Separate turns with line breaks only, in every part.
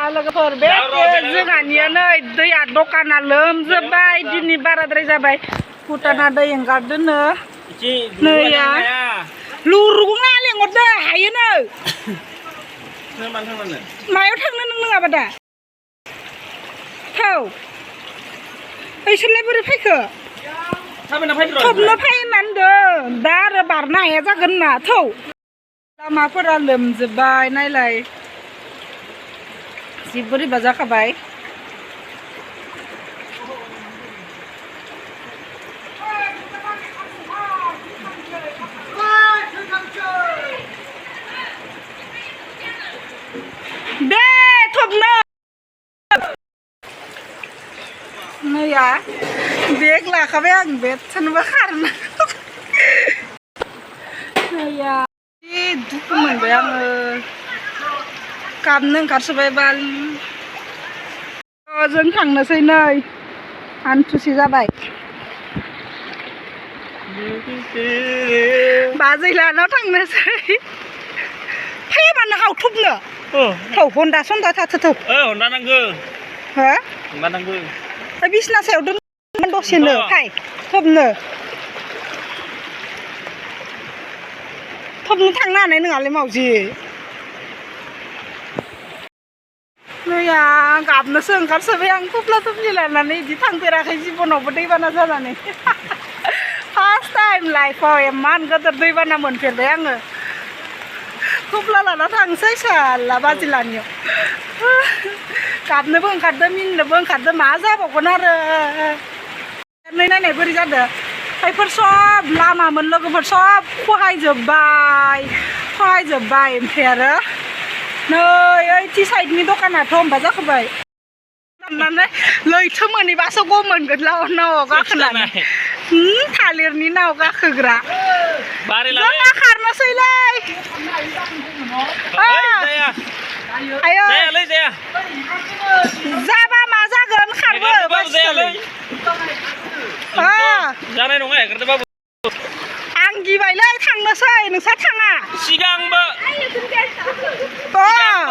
लोगोफोर बे जोंहानिया नै दैया दखाना लोमजोब्बाय दिनै बाराद्राय जाबाय भुटाना दै एंगारदोनो नैया लुरुगुंना लेंहरदो हायोनो मायाव थांनो नों नङाबा दा थौ ओइसोरलाय बोरै फैखो थबनो फै होननानै दा आरो बारनो हाया जागोन ना थौ लामाफोरा लोमजोब्बाय नायलाय जि बोरैबा जाखाबाय दे थबनो नैया बेग लाखाबाय आं बेग सानबा खारना नैया जि दुखु मोनबाय आङो गाबनो ओंखारसोबाय बाल जों थांनोसै नै हान्थुसे जाबाय बाजैलानाव थांनोसै फैयाबानो हावथुबनो थौ हन्दा सन्दा थाथो थौ
हन्दा नांगौ
हो
हन्दा नांगौ
बिसना सायाव दोन दसेनो फाय थबनो थबनो थांनो हानाय नङालै मावजि नैया गाबनोसो ओंखारसोबाय आं थफ्ला थफ्लि लानानै बिदि थांफेराखै जिबनावबो दैबाना जानानै फार्स्ट टाइम लाइफआव इमान गोदोर दैबाना मोनफेरबाय आङो थफ्ला लाना थांसै साला बाजिलानियाव गाबनोबो ओंखारदों मिनिनोबो ओंखारदों मा जाबावगोन आरो नायनाय बोरै जादों बेफोर सब लामामोन लोगोफोर सब खहायजोब्बाय ओमफ्राय आरो नै ओइथि साइडनि दखानाथ' होमबा जाखाबाय दाननानै लैथो मोनहैबासो गम मोनगोन नावआव गाखोनानै थालिरनि नाव गाखोग्रा जोंहा खारनोसैलै आयो जाबा मा जागोन खारबो
जानाय नङा एगारदोबाबो
आं गिबायलै थांनोसै नोंस्रा थाङा
सिगांबो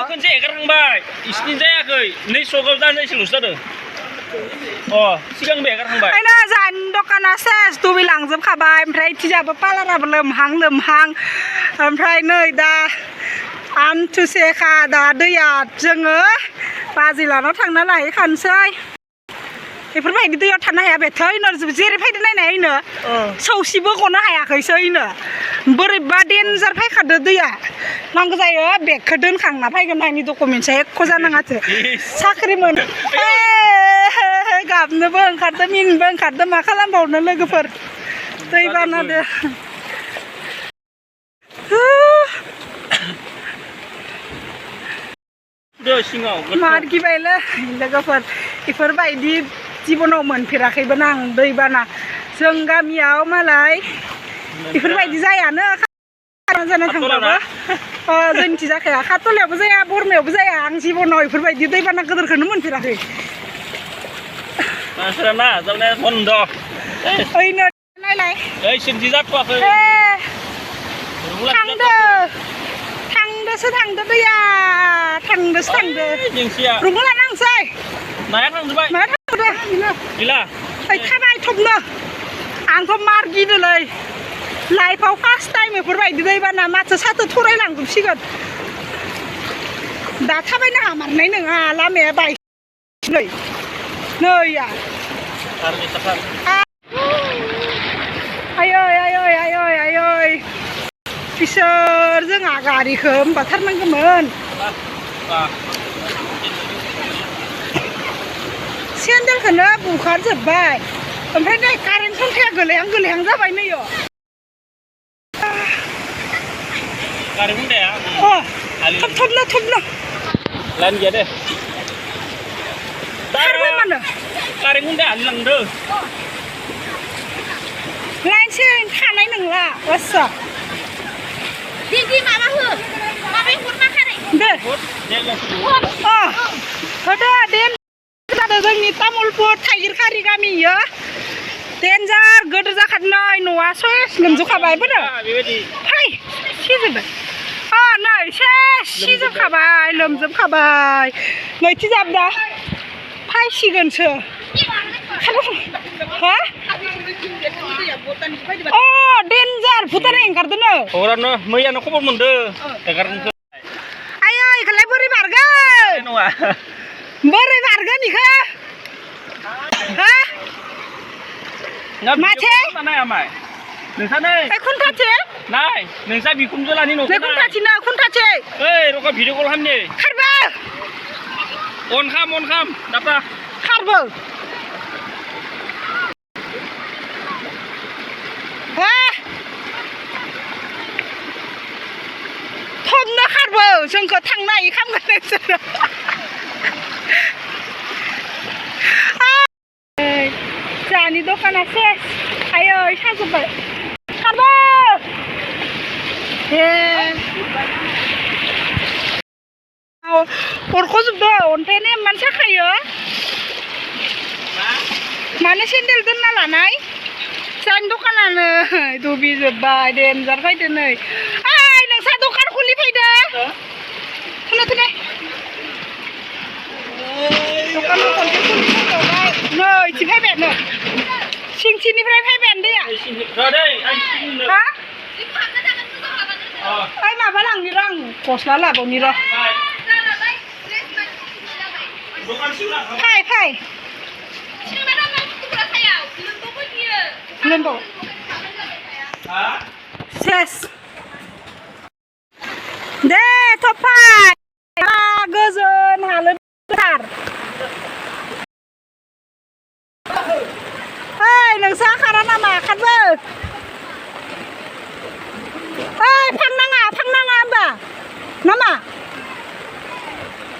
खनसे एगारखांबाय इसिनि जायाखै नै सगाव जानायसोल'सो जादों सिगांबो एगारखांबाय
ओंखायनो जाहानि दखाना सेस दुबै लांजोबखाबाय ओमफ्राय इथिजाबो पार्लाराबो लोमहां ओमफ्राय नै दा आन्थुसेखा दा दैया जोङो बाजिलानाव थांना नायहैखानोसै बेफोरबायदि दैयाव थानो हाया बेथो जेरै फैदो नायनायनो सौसिबो गनो हायाखैसो बोरैबा डेन्जार फैखादो दैया नांगौ जायो बेगखौ दोनखांना फैगोन नायनि डकुमेन्टसा एख' जानाङाथो साख्रि मोनो गाबनोबो ओंखारदों मिनिनोबो ओंखारदों मा खालामबावनो लोगोफोर दैबानादो मार गिबायलै लोगोफोर बेफोरबायदि जिबनाव मोनफेराखैबो आं दैबाना जों गामियाव मालाय बेफोरबायदि जायानो जाना थांबाबो जोंनिथि जाखाया खातलायावबो जाया बरमायावबो जाया आं जिबनाव बेफोरबायदि दैबाना गोदोरखौनो मोनफेराखै ओइनो नायलाय थांदो दैया थांदो रुगुला नांसै
नाया थांजोब्बाय
माया थांदो
गैला
थाबाय थबनो आंथ' मार गिदोलै लाइफआव फार्स्ट टाइम बेफोरबायदि दैबाना माथो साथो थरायलांजोबसिगोन दा थाबायनो हामारनाय नङा लामाया बायसिनै नैया आयै बिसोर जोंहा गारिखौ होनबाथारनांगौमोन सेन्देलखौनो बुखारजोब्बाय ओमफ्राय नै कारेन्ट खुन्थाया गोलैहां जाबाय नैयो थबनो
लाइन गैया दे
खारबाय मानो
कारेन्ट खुन्थाया हालिलांदो
लाइनसो थानाय नंला बासा
दिदि माबा हो माबाय हरना खारै
दे होदो देन जादों जोंनि तामुलपुर थाइगिरखारि गामि इयो डेन्जार गोदोर जाखादों न'आ सेस लोमजोबखाबाय बोरो
बेबायदि
फै सिजोबबाय नै सिजोबखाबाय लोमजोबखाबाय नैथि जाबदा फायसिगोनसो हा अ डेन्जार भुटान ओंखारदोंनो
हरानो मैयानो खबर मोनदों एगारनो
आयै इखौलाय बोरै बारगोन
नङा
बोरै बारगोन इखो हा माथे
नाया माय नोंसा नै
खुन्थासे
नाय नोंसा बिखुनजोलानि न'खौ
खुन्थासे
ओइ रखा भिडिअ कल खालामनि
खारबो
अन खाम दाता
खारबो हा थबनो खारबो जोंखौ थांनो हायि खालामगोन नोंसोरो जानि दखाना सेस आयै साजोब्बाय खारबो अरख'जोबदो अन्थायानो एमान साखायो मानो सेन्देल दोनना लानाय जानि दखानानो दुबिजोब्बाय देन्जार फैदो नै ओइ नोंसा दखान खुलिफैदो खोना दकान खनसे खुलिफैबावबाय नै इथिं फैबायानो सिंथिनिफ्राय फैबायानो दैया हा ओइ माबा लांनि र' आं गस्ला लाबावनि र' फै लोमबाव सेस दे थब फै गोजोन हालोदथार ओइ नोंसा खारा नामा खारबो ओइ फांनाङा होमबा नामा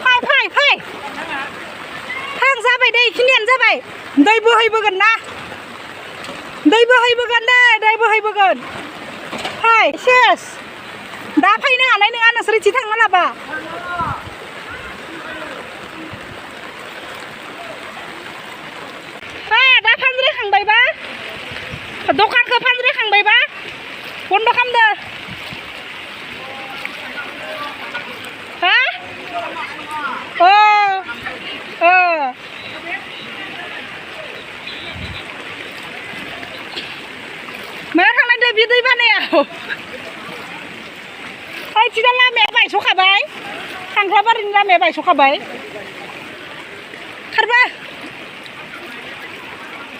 फै फां जाबाय दे इखिनियानो जाबाय दै बोहैबोगोन ना दै बोहैबोगोन फै सेस दा फैनो हानाय नङा नोंसोर इथि थांनो लाबा दा फानज्रायखांबायबा दखानखौ फानज्रायखांबायबा बन्द' खालामदो हा मायाव थांनायदो बे दै बानायाव ओइ थिना लामाया बायस'खाबाय खांख्लाबारिनि लामाया बायस'खाबाय खारबो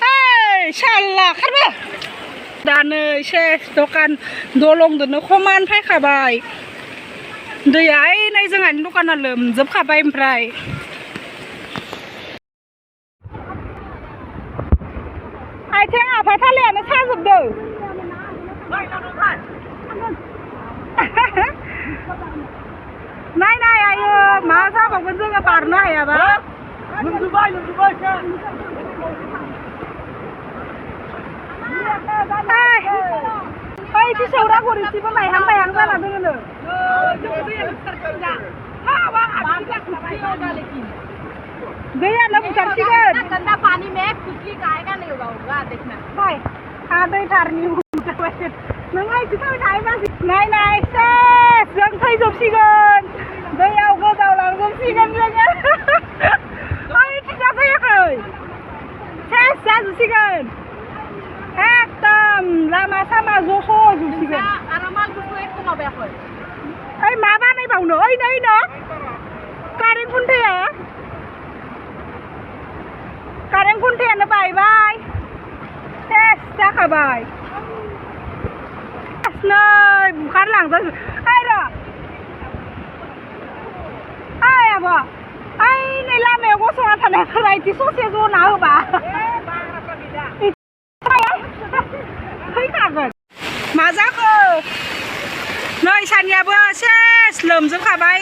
ओइ साल्ला खारबो दा नै सेस दखान दलंदोनो खमान फैखाबाय दैया ओइ नै जोंहानि दखाना लोमजोबखाबाय ओमफ्राय आथिं आफाथालायानो साजोबदों नाय आयो मा जाबावगोन जोङो बारनो हायाबा ओइ फिसौरा गरिसिबो मायहां जाना दोङोनो दैयानो बुथारसिगोन
गंदा पानी में खुजली आएगा नहीं होगा देखना
भाई दै थारनि नोङो इसे थाबाय नाय सेस जों फैजोबसिगोन दैयाव गोजावलांजोबसिगोन जोङो ओइ थिगा जायाखै सेस जाजोबसिगोन एकदम लामा सामा ज' जोबसिगोन
आरामाल बुस्थु एक माबायाखै
ओइ मा बानायबावनो ओइ नै न कारेन्ट खुन्थायानो बायबाय सेस जाखाबाय नै बुखारलांजोब ओइ र' ओइ आब' ओइ नै लामायाव गसंना थानायफोरा इदि ससे जना होबा फैखागोन मा जाखो नै सानियाबो सेस लोमजोबखाबाय